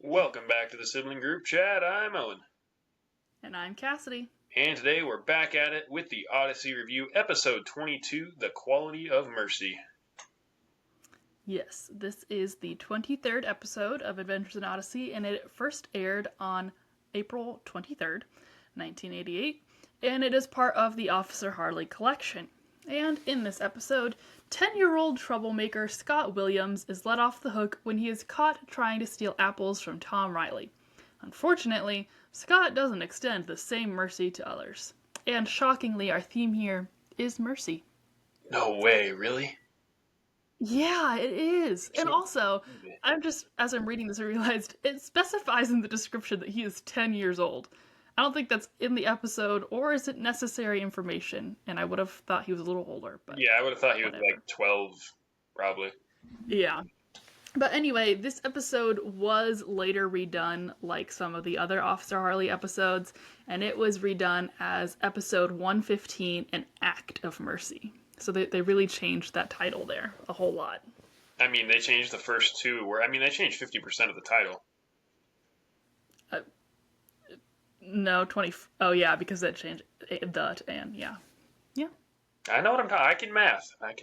Welcome back to the Sibling Group Chat. I'm Owen. And I'm Cassidy. And today we're back at it with the Odyssey review, episode 22, The Quality of Mercy. Yes, this is the 23rd episode of Adventures in Odyssey, and it first aired on April 23rd, 1988, and it is part of the Officer Harley collection. And in this episode, 10-year-old troublemaker Scott Williams is let off the hook when he is caught trying to steal apples from Tom Riley. Unfortunately, Scott doesn't extend the same mercy to others. And shockingly, our theme here is mercy. No way, really? Yeah, it is. And also, as I'm reading this, I realized it specifies in the description that he is 10 years old. I don't think that's in the episode, or is it necessary information? And I would have thought he was a little older. But yeah, I would have thought he was like 12, probably. Yeah. But anyway, this episode was later redone like some of the other Officer Harley episodes, and it was redone as episode 115, An Act of Mercy. So they really changed that title there a whole lot. I mean, they changed the first two. They changed 50% of the title. No, 20. Oh, yeah, because that changed the and yeah. Yeah. I know what I'm talking. I can math. I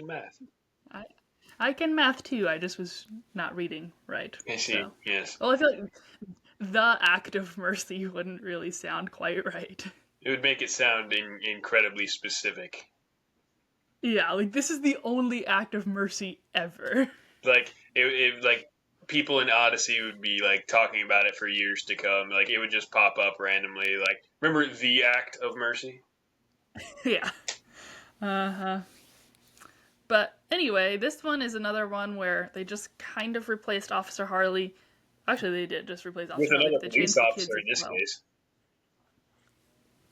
can math too. I just was not reading right. I see. So. Yes. Well, I feel like the act of mercy wouldn't really sound quite right. It would make it sound incredibly specific. Yeah, like this is the only act of mercy ever. Like like people in Odyssey would be like talking about it for years to come. Like it would just pop up randomly. Like, remember the act of mercy? Yeah. But anyway, this one is another one where they just kind of replaced Officer Harley. Actually, they did just replace Officer Harley. With another police officer in this case.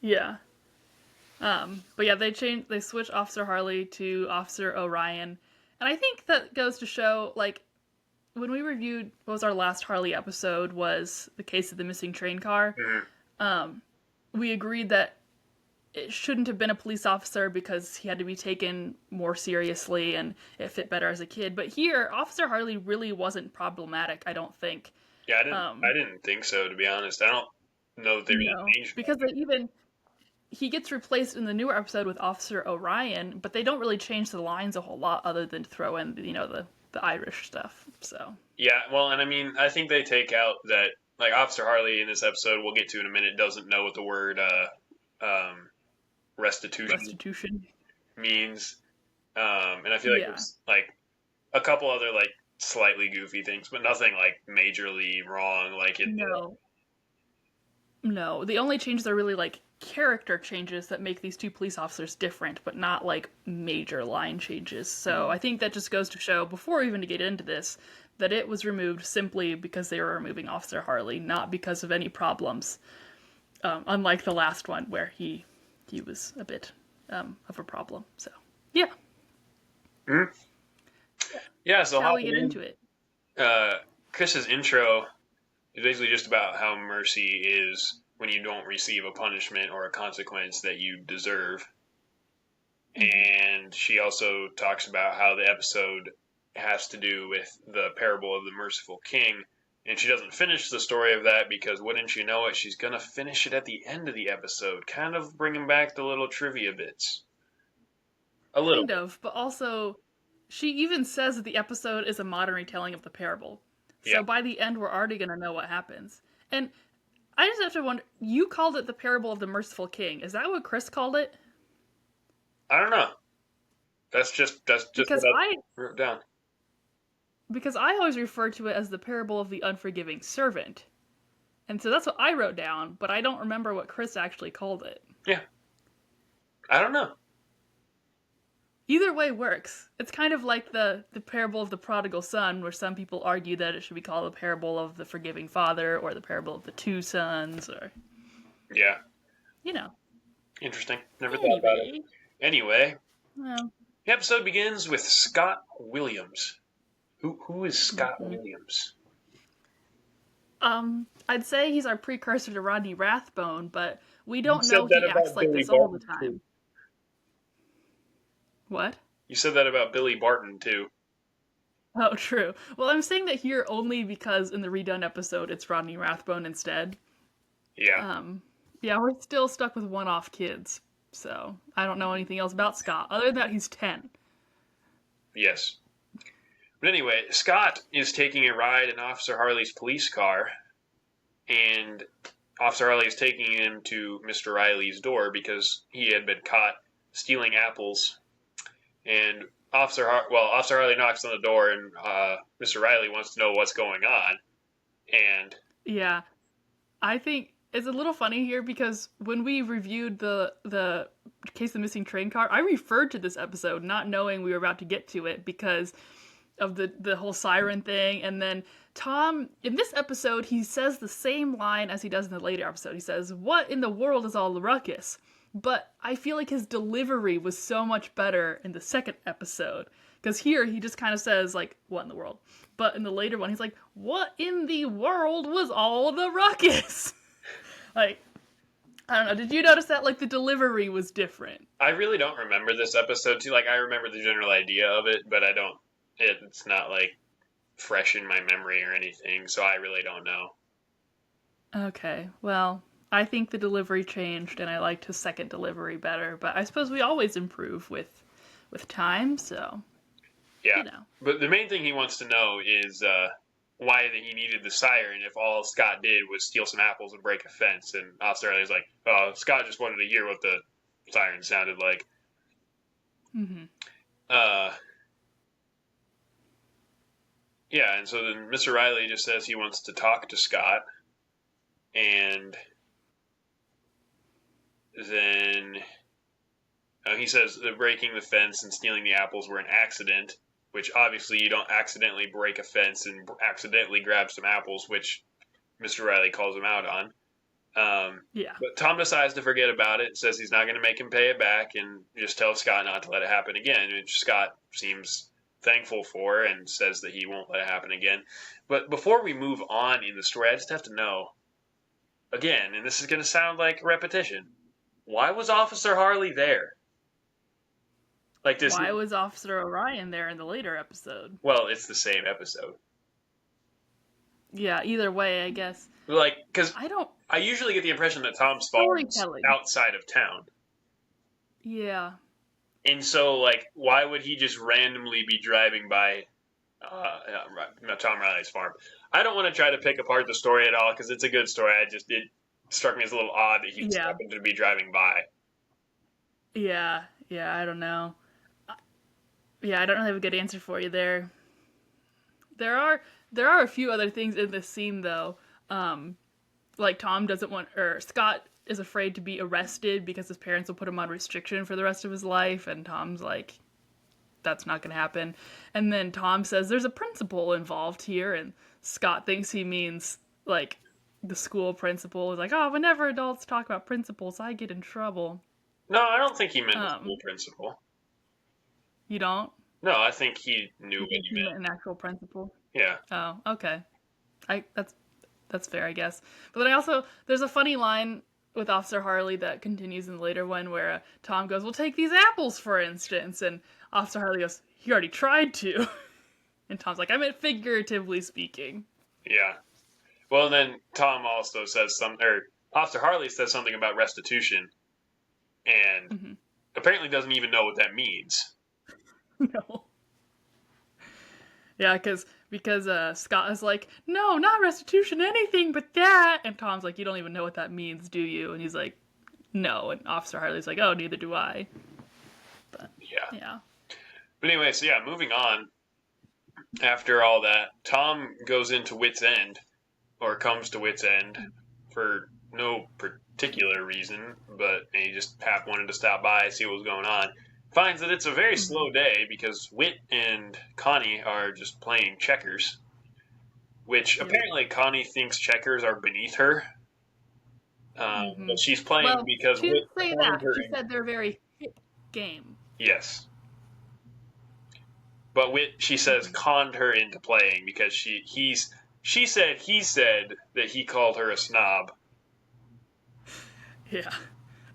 Yeah. But yeah, they switched Officer Harley to Officer Orion. And I think that goes to show, like, when we reviewed, what was our last Harley episode, was the case of the missing train car. Mm-hmm. We agreed that it shouldn't have been a police officer because he had to be taken more seriously and it fit better as a kid. But here, Officer Harley really wasn't problematic, I don't think. Yeah, I didn't think so, to be honest. I don't know that they really changed because he gets replaced in the newer episode with Officer Orion, but they don't really change the lines a whole lot other than throw in, the Irish stuff. So yeah, well, and I mean, I think they take out that, like, Officer Harley in this episode, we'll get to in a minute, doesn't know what the word restitution means. And I feel like there's like a couple other like slightly goofy things, but nothing like majorly wrong. Like it. No, the only changes are really like character changes that make these two police officers different, but not like major line changes. So I think that just goes to show, before even to get into this, that it was removed simply because they were removing Officer Harley, not because of any problems. Unlike the last one where he was a bit of a problem. So yeah. Mm-hmm. Yeah. So how we get into it? Chris's intro is basically just about how mercy is when you don't receive a punishment or a consequence that you deserve. And she also talks about how the episode has to do with the parable of the merciful king. And she doesn't finish the story of that because, wouldn't you know it, she's going to finish it at the end of the episode, kind of bringing back the little trivia bits. A little. Kind of, but also, she even says that the episode is a modern retelling of the parable. So by the end, we're already going to know what happens. And I just have to wonder, you called it the parable of the merciful king. Is that what Chris called it? I don't know. That's just because what I wrote down. Because I always refer to it as the parable of the unforgiving servant. And so that's what I wrote down, but I don't remember what Chris actually called it. Yeah. I don't know. Either way works. It's kind of like the parable of the prodigal son, where some people argue that it should be called the parable of the forgiving father, or the parable of the two sons, or... Yeah. Interesting. Never thought about it. Anyway. Well. The episode begins with Scott Williams. Who is Scott Williams? I'd say he's our precursor to Rodney Rathbone, but we don't know he acts like this all the time. What? You said that about Billy Barton, too. Oh, true. Well, I'm saying that here only because in the redone episode it's Rodney Rathbone instead. Yeah. Um, yeah, we're still stuck with one-off kids, so I don't know anything else about Scott other than that he's 10. Yes. But anyway, Scott is taking a ride in Officer Harley's police car, and Officer Harley is taking him to Mr. Riley's door because he had been caught stealing apples. And Officer Harley knocks on the door, and Mr. Riley wants to know what's going on. And Yeah, I think it's a little funny here because when we reviewed the Case of the Missing Train Car, I referred to this episode not knowing we were about to get to it because of the whole siren thing. And then Tom, in this episode, he says the same line as he does in the later episode. He says, "What in the world is all the ruckus?" But I feel like his delivery was so much better in the second episode. Because here he just kind of says, like, "What in the world?" But in the later one, he's like, "What in the world was all the ruckus?" Like, I don't know. Did you notice that, like, the delivery was different? I really don't remember this episode too. Like, I remember the general idea of it, but I don't. It's not like fresh in my memory or anything, so I really don't know. Okay, well, I think the delivery changed, and I liked his second delivery better. But I suppose we always improve with time, so Yeah, you know. but the main thing he wants to know is why he needed the siren if all Scott did was steal some apples and break a fence. And Officer Riley's like, "Oh, Scott just wanted to hear what the siren sounded like." Mm-hmm. Uh, yeah, and so then Mr. Riley just says he wants to talk to Scott, and then he says that breaking the fence and stealing the apples were an accident, which obviously you don't accidentally break a fence and accidentally grab some apples, which Mr. Riley calls him out on. Yeah. But Tom decides to forget about it, says he's not going to make him pay it back, and just tells Scott not to let it happen again, which Scott seems thankful for and says that he won't let it happen again. But before we move on in the story, I just have to know, again, and this is going to sound like repetition, why was Officer Harley there? Like this. Why was Officer Orion there in the later episode? Well, it's the same episode. Yeah, either way, I guess. Like, because I don't. I usually get the impression that Tom spawns Storytelling. outside of town. Yeah. And so, like, why would he just randomly be driving by Tom Riley's farm? I don't want to try to pick apart the story at all because it's a good story. It struck me as a little odd that he just happened to be driving by. Yeah, I don't know. Yeah, I don't really have a good answer for you there. There are a few other things in this scene though. Like Tom doesn't want, or Scott is afraid to be arrested because his parents will put him on restriction for the rest of his life, and Tom's like, that's not gonna happen. And then Tom says there's a principal involved here, and Scott thinks he means like the school principal. Is like, oh, whenever adults talk about principals, I get in trouble. No, I don't think he meant the school principal. You don't? No, I think he knew what he meant. An actual principal. Yeah. Oh, okay. That's fair, I guess. But then there's a funny line with Officer Harley that continues in the later one where Tom goes, "Well, take these apples, for instance," and Officer Harley goes, "He already tried to," and Tom's like, "I meant figuratively speaking." Yeah. Well, then Tom also says Officer Harley says something about restitution, and apparently doesn't even know what that means. No. Yeah, because Scott is like, "No, not restitution, anything but that," and Tom's like, "You don't even know what that means, do you?" And he's like, "No," and Officer Harley's like, "Oh, neither do I." But yeah. But anyway, so yeah, moving on. After all that, Tom goes into Wit's End, or comes to Wit's End, for no particular reason, but he just wanted to stop by, see what was going on. Finds that it's a very slow day because Wit and Connie are just playing checkers, which apparently Connie thinks checkers are beneath her. But she's playing because she Wit didn't say that. She said they're a very hip game. Yes. But Wit, she says, conned her into playing because he said that he called her a snob. Yeah.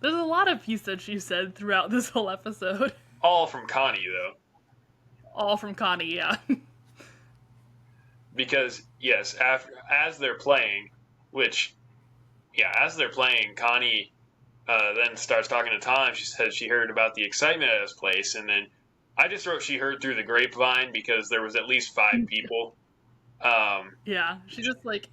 There's a lot of he said, she said throughout this whole episode. All from Connie, though. All from Connie, yeah. because yes, as they're playing, as they're playing, Connie then starts talking to Tom. She says she heard about the excitement at his place, and then I just wrote she heard through the grapevine because there was at least 5 people. Yeah, she just like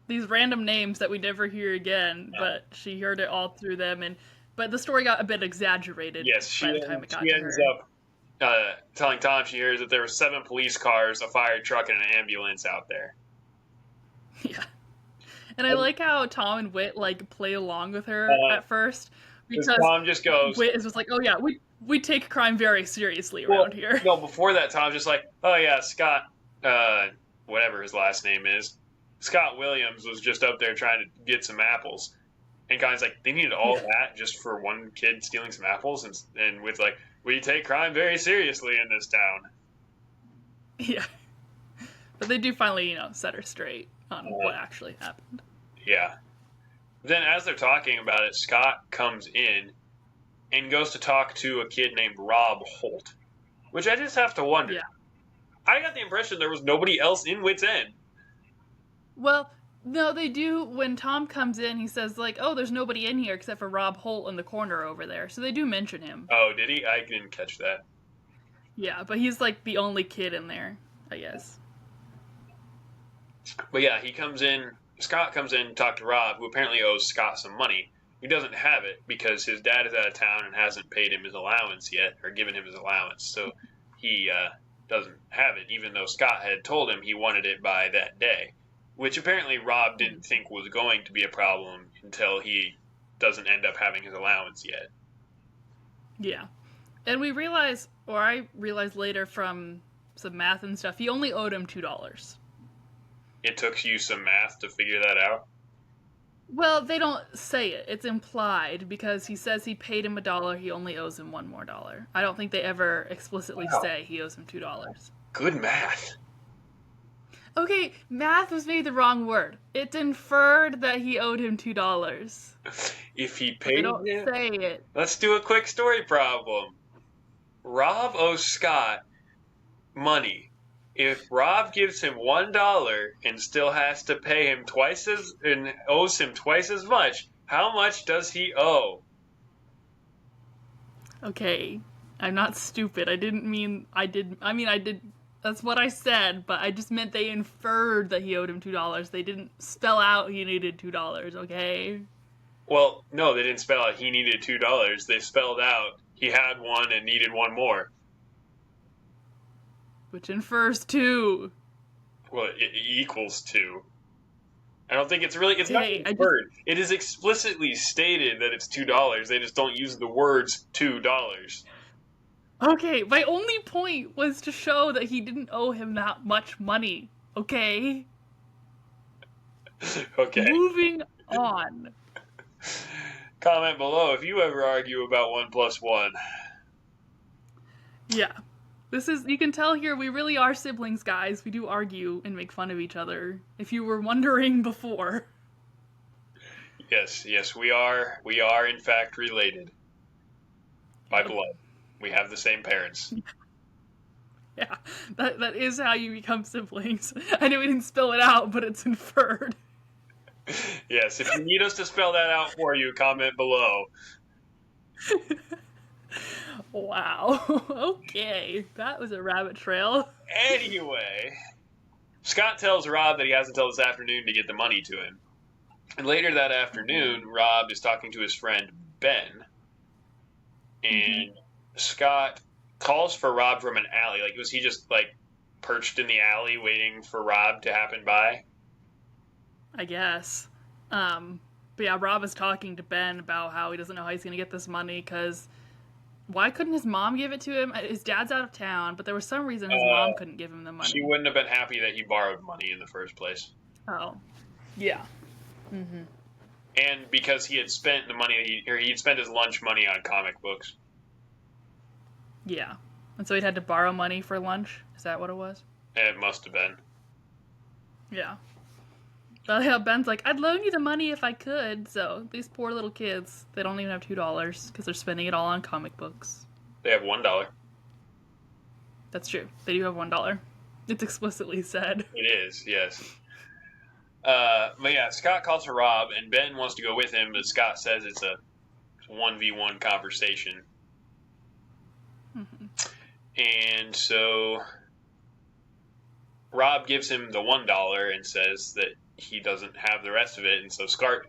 these random names that we never hear again, but she heard it all through them, and but the story got a bit exaggerated Yes, by the time it got she to ends her. up telling Tom she hears that there were 7 police cars, a fire truck, and an ambulance out there. Yeah. And I like how Tom and Whit like play along with her at first because Tom just goes, Whit is just like, "Oh yeah, we take crime very seriously well, around here." no, before that, Tom's just like, oh yeah, Scott, whatever his last name is, Scott Williams was just up there trying to get some apples. And Connie's like, they needed all that just for one kid stealing some apples? And with like, we take crime very seriously in this town. Yeah. But they do finally, set her straight on what actually happened. Yeah. Then as they're talking about it, Scott comes in and goes to talk to a kid named Rob Holt, which I just have to wonder. Yeah. I got the impression there was nobody else in Wits End. Well, no, they do. When Tom comes in, he says, like, oh, there's nobody in here except for Rob Holt in the corner over there. So they do mention him. Oh, did he? I didn't catch that. Yeah, but he's, like, the only kid in there, I guess. But yeah, he comes in, Scott comes in to talk to Rob, who apparently owes Scott some money. He doesn't have it because his dad is out of town and hasn't paid him his allowance yet, or given him his allowance. So he doesn't have it, even though Scott had told him he wanted it by that day. Which apparently Rob didn't think was going to be a problem until he doesn't end up having his allowance yet. Yeah. And we realize, or I realized later from some math and stuff, he only owed him $2. It took you some math to figure that out? Well, they don't say it. It's implied because he says he paid him $1. He only owes him $1 more. I don't think they ever explicitly say he owes him $2. Good math. Okay, math was maybe the wrong word. It's inferred that he owed him $2. If he They paid don't him, say it. let's do a quick story problem. Rob owes Scott money. If Rob gives him $1 and still has to pay him and owes him twice as much, how much does he owe? Okay, I'm not stupid. I didn't mean I did. I mean I did. That's what I said, but I just meant they inferred that he owed him $2. They didn't spell out he needed $2. Okay. Well, no, they didn't spell out he needed $2. They spelled out he had one and needed one more. Which infers 2. Well, it equals 2. I don't think it's not Okay, inferred. It is explicitly stated that it's $2. They just don't use the words $2. Okay, my only point was to show that he didn't owe him that much money. Okay? Okay. Moving on. Comment below if you ever argue about 1 plus 1. Yeah. You can tell here we really are siblings, guys. We do argue and make fun of each other. If you were wondering before. Yes, we are. We are, in fact, related. By blood. We have the same parents. Yeah, that is how you become siblings. I know we didn't spell it out, but it's inferred. Yes, if you need us to spell that out for you, comment below. Wow. Okay, that was a rabbit trail. Anyway, Scott tells Rob that he has until this afternoon to get the money to him. And later that afternoon, Rob is talking to his friend Ben. And Scott calls for Rob from an alley. Like, was he just, like, perched in the alley waiting for Rob to happen by? I guess. But yeah, Rob is talking to Ben about how he doesn't know how he's going to get this money because why couldn't his mom give it to him? His dad's out of town, but there was some reason his mom couldn't give him the money. She wouldn't have been happy that he borrowed money in the first place. Oh. Yeah. Mm-hmm. And because he had spent the money, he'd spent his lunch money on comic books. Yeah. And so he'd had to borrow money for lunch? Is that what it was? It must have been. Yeah. Well, yeah, Ben's like, I'd loan you the money if I could. So these poor little kids, they don't even have $2 because they're spending it all on comic books. They have $1. That's true. They do have $1. It's explicitly said. It is, yes. But yeah, Scott calls for Rob, and Ben wants to go with him, but Scott says it's a 1v1 conversation. Mm-hmm. And so Rob gives him the $1 and says that he doesn't have the rest of it, and so Scott,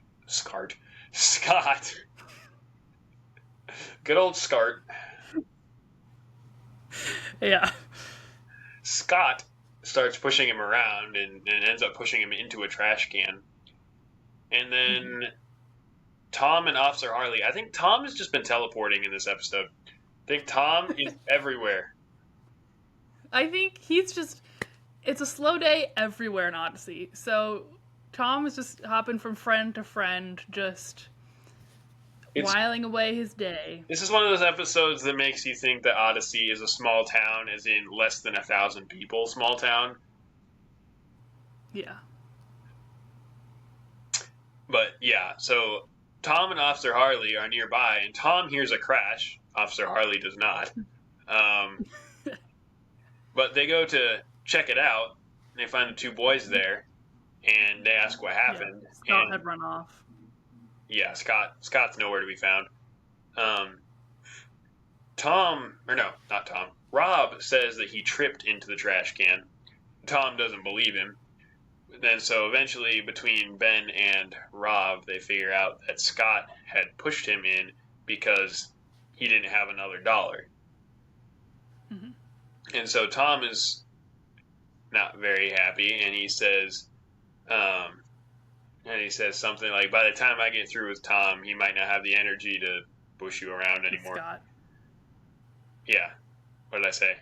good old Scott. Yeah. Scott starts pushing him around and ends up pushing him into a trash can. And then Tom and Officer Harley, I think Tom has just been teleporting in this episode. I think Tom is everywhere. I think he's just, it's a slow day everywhere in Odyssey. So Tom is just hopping from friend to friend, just whiling away his day. This is one of those episodes that makes you think that Odyssey is a small town, as in less than 1,000 people small town. Yeah. But yeah, so Tom and Officer Harley are nearby, and Tom hears a crash. Officer Harley does not. But they go to check it out, and they find the two boys there, and they ask what happened. Yeah, Scott had run off. Yeah, Scott's nowhere to be found. Rob says that he tripped into the trash can. Tom doesn't believe him. Then so eventually between Ben and Rob, they figure out that Scott had pushed him in because he didn't have another dollar. Mm-hmm. And so Tom is not very happy, and he says something like, by the time I get through with Tom, he might not have the energy to push you around anymore. Scott. Yeah. What did I say?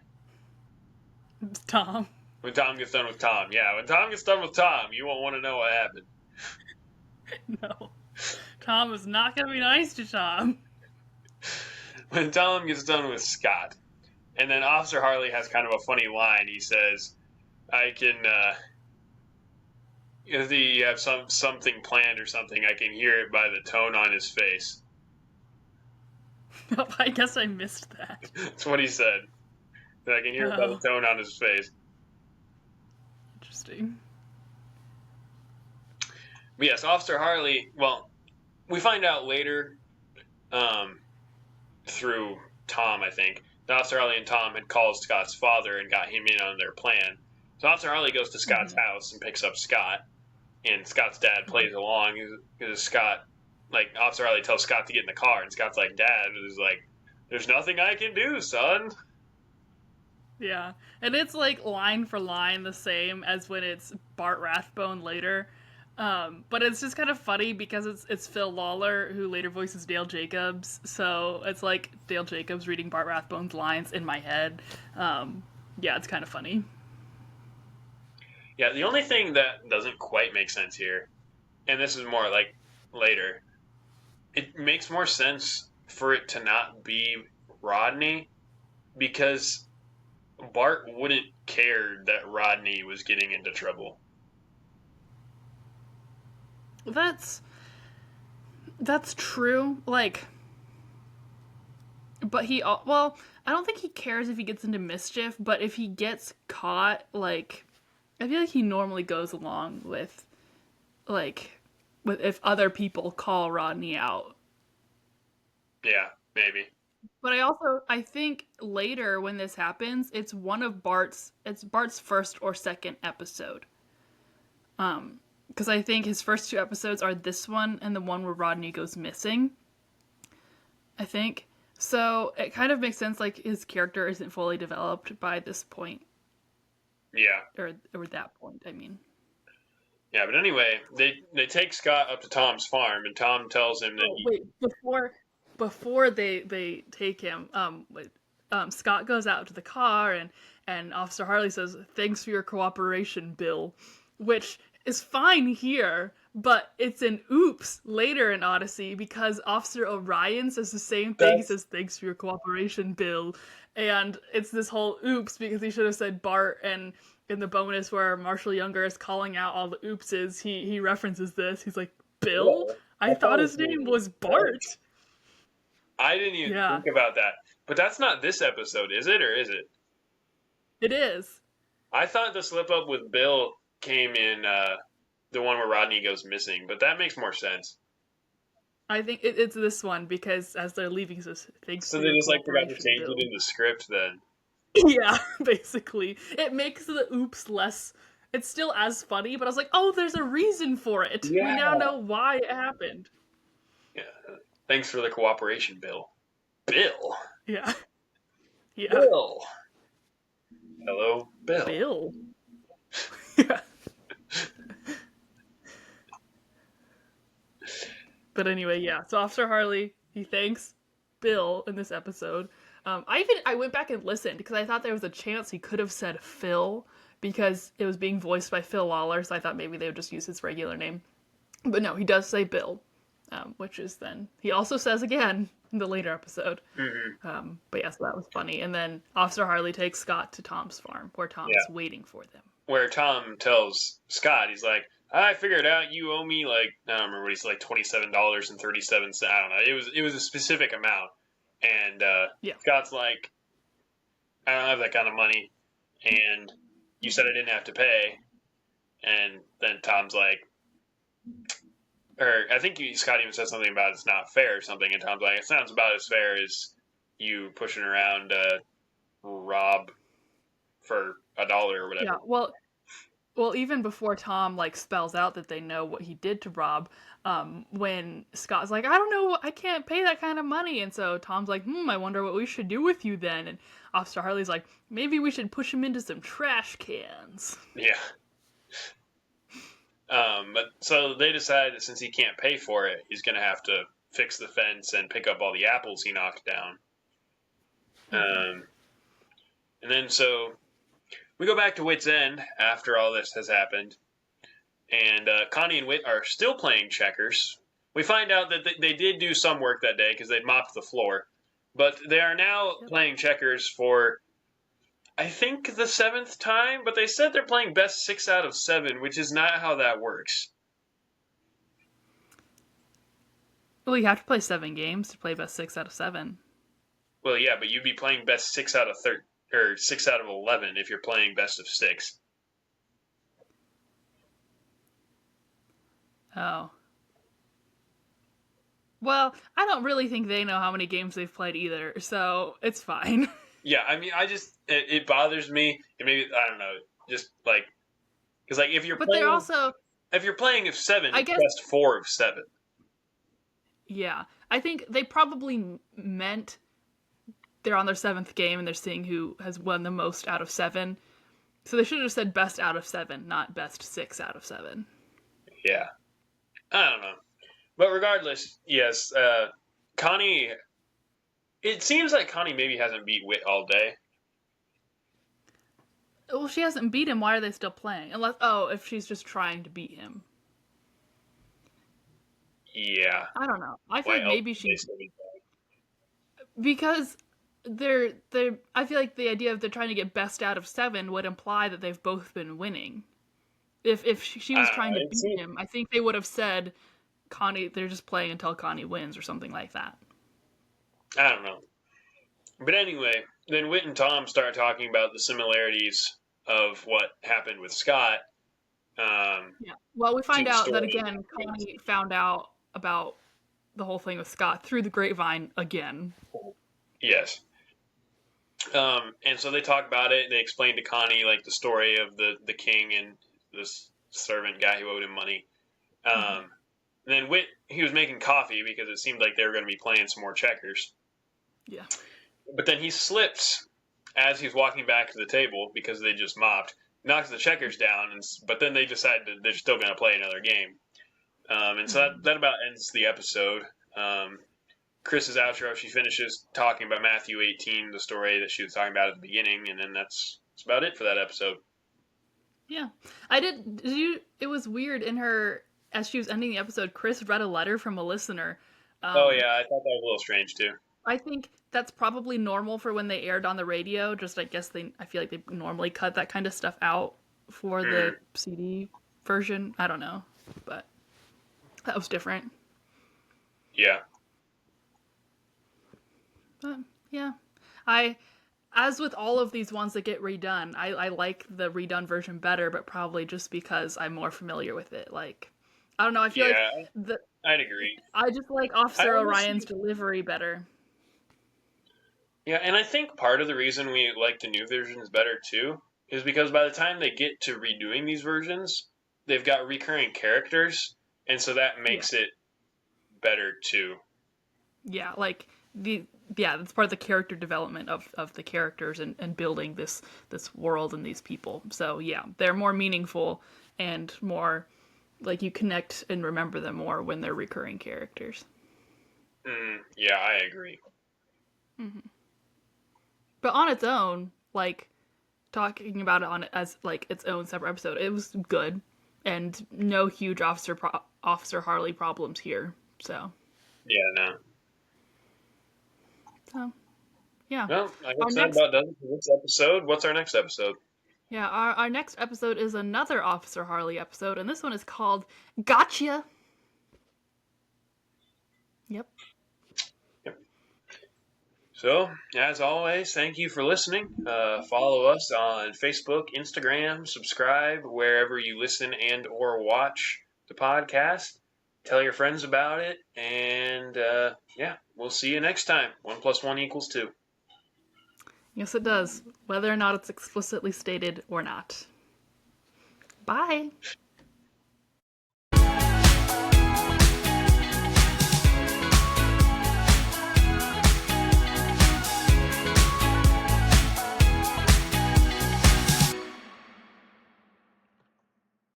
Tom. When Tom gets done with Tom. Yeah, when Tom gets done with Tom, you won't want to know what happened. No. Tom is not going to be nice to Tom. When Tom gets done with Scott. And then Officer Harley has kind of a funny line. He says, I can, if you have something planned or something, I can hear it by the tone on his face. I guess I missed that. That's what he said. That I can hear it by the tone on his face. Interesting. But yes, Officer Harley, well, we find out later, through Tom, I think, that Officer Harley and Tom had called Scott's father and got him in on their plan. So Officer Harley goes to Scott's house and picks up Scott, and Scott's dad plays along because Scott, like, Officer Harley tells Scott to get in the car, and Scott's like, Dad, is like, there's nothing I can do, son. Yeah, and it's like line for line the same as when it's Bart Rathbone later. But it's just kind of funny because it's Phil Lawler who later voices Dale Jacobs, so it's like Dale Jacobs reading Bart Rathbone's lines in my head. Yeah, it's kind of funny. Yeah, the only thing that doesn't quite make sense here, and this is more like later, it makes more sense for it to not be Rodney, because Bart wouldn't care that Rodney was getting into trouble. That's true. Like, but I don't think he cares if he gets into mischief, but if he gets caught, like, I feel like he normally goes along with if other people call Rodney out. Yeah, maybe. But I think later when this happens, it's Bart's first or second episode. Because I think his first two episodes are this one and the one where Rodney goes missing. I think. So it kind of makes sense, like, his character isn't fully developed by this point. Yeah. Or that point, I mean. Yeah, but anyway, they take Scott up to Tom's farm, and Tom tells him that before they take him, Scott goes out to the car, and Officer Harley says, "Thanks for your cooperation, Bill," which is fine here, but it's an oops later in Odyssey because Officer Orion says the same thing. He says, "Thanks for your cooperation, Bill," and it's this whole oops because he should have said Bart. And in the bonus where Marshall Younger is calling out all the oopses, he references this. He's like, "Bill? I thought his name was Bart." I didn't even think about that. But that's not this episode, is it? Or is it? It is. I thought the slip up with Bill came in the one where Rodney goes missing, but that makes more sense. I think it's this one because as they're leaving, says, "Thanks So for they your just like forgot to cooperation, change it Bill." in the script then. Yeah, basically, it makes the oops less. It's still as funny, but I was like, "Oh, there's a reason for it. We Yeah. now know why it happened." Yeah. Thanks for the cooperation, Bill. Bill. Yeah, yeah, Bill. Hello, Bill. Bill. Yeah. But anyway, yeah. So Officer Harley, he thanks Bill in this episode. I went back and listened because I thought there was a chance he could have said Phil because it was being voiced by Phil Lawler. So I thought maybe they would just use his regular name. But no, he does say Bill, which is then he also says again in the later episode. Mm-hmm. But yeah, so that was funny. And then Officer Harley takes Scott to Tom's farm where Tom is Yeah. waiting for them. Where Tom tells Scott, he's like, I figured out you owe me like I don't remember what he's like $27.37. I don't know. It was a specific amount, and Yeah. Scott's like, I don't have that kind of money, and you said I didn't have to pay, and then Tom's like, or I think Scott even said something about it's not fair or something, and Tom's like, it sounds about as fair as you pushing around Rob for $1 or whatever. Yeah. Well, even before Tom like spells out that they know what he did to Rob, when Scott's like, I don't know, I can't pay that kind of money, and so Tom's like, I wonder what we should do with you then, and Officer Harley's like, maybe we should push him into some trash cans. Yeah. But so they decide that since he can't pay for it, he's going to have to fix the fence and pick up all the apples he knocked down. And then so we go back to Wit's End after all this has happened, and Connie and Wit are still playing checkers. We find out that they did do some work that day because they mopped the floor, but they are now playing checkers for, I think, the 7th time, but they said they're playing best 6 out of 7, which is not how that works. Well, you have to play 7 games to play best 6 out of 7. Well, yeah, but you'd be playing best 6 out of 30 or 6 out of 11 if you're playing best of 6. Oh. Well, I don't really think they know how many games they've played either, so it's fine. Yeah, I mean, it bothers me, and maybe I don't know, just like because like if you're But playing they're also, if you're playing of 7, I it's guess, best 4 of 7. yeah. I think they probably meant they're on their 7th game and they're seeing who has won the most out of 7. So they should have said best out of 7, not best 6 out of 7. Yeah, I don't know, but regardless, yes, Connie. It seems like Connie maybe hasn't beat Wit all day. Well, she hasn't beat him. Why are they still playing? Unless, if she's just trying to beat him. Yeah. I don't know. I feel Why like else maybe would they she, still be because they're I feel like the idea of they're trying to get best out of 7 would imply that they've both been winning. If she was trying to beat him, I think they would have said Connie, they're just playing until Connie wins or something like that. I don't know. But anyway, then Whit and Tom start talking about the similarities of what happened with Scott. Yeah. Well, we find out that again, Connie found out about the whole thing with Scott through the grapevine again. Yes. And so they talk about it. They explain to Connie like the story of the king and this servant guy who owed him money. And then Whit, he was making coffee because it seemed like they were going to be playing some more checkers. Yeah. But then he slips as he's walking back to the table because they just mopped, knocks the checkers down, but then they decide that they're still going to play another game. And so that about ends the episode. Chris's outro, she finishes talking about Matthew 18, the story that she was talking about at the beginning, and then that's about it for that episode. Yeah. It was weird in her, as she was ending the episode, Chris read a letter from a listener. Oh, yeah, I thought that was a little strange, too. I think that's probably normal for when they aired on the radio. Just, I guess I feel like they normally cut that kind of stuff out for the CD version. I don't know, but that was different. Yeah. But, yeah. I as with all of these ones that get redone, I like the redone version better, but probably just because I'm more familiar with it. Like, I don't know, I feel like Yeah, the I'd agree. I just like I Officer Orion's honestly, delivery better. yeah, and I think part of the reason we like the new versions better too is because by the time they get to redoing these versions, they've got recurring characters, and so that Yeah. makes it better too. Yeah, like the yeah, that's part of the character development of the characters and building this world and these people. So yeah, they're more meaningful and more like you connect and remember them more when they're recurring characters. Yeah, I agree. But on its own, like talking about it on as like its own separate episode, it was good and no huge Officer Harley problems here. Yeah, no. So yeah, Well, I our guess that next about does it for this episode. What's our next episode? our next episode is another Officer Harley episode, and this one is called Gotcha. Yep. Yep. So, as always, thank you for listening. Follow us on Facebook, Instagram, subscribe wherever you listen and or watch the podcast. Tell your friends about it, and yeah, we'll see you next time. 1+1 = 2. Yes, it does, whether or not it's explicitly stated or not. Bye.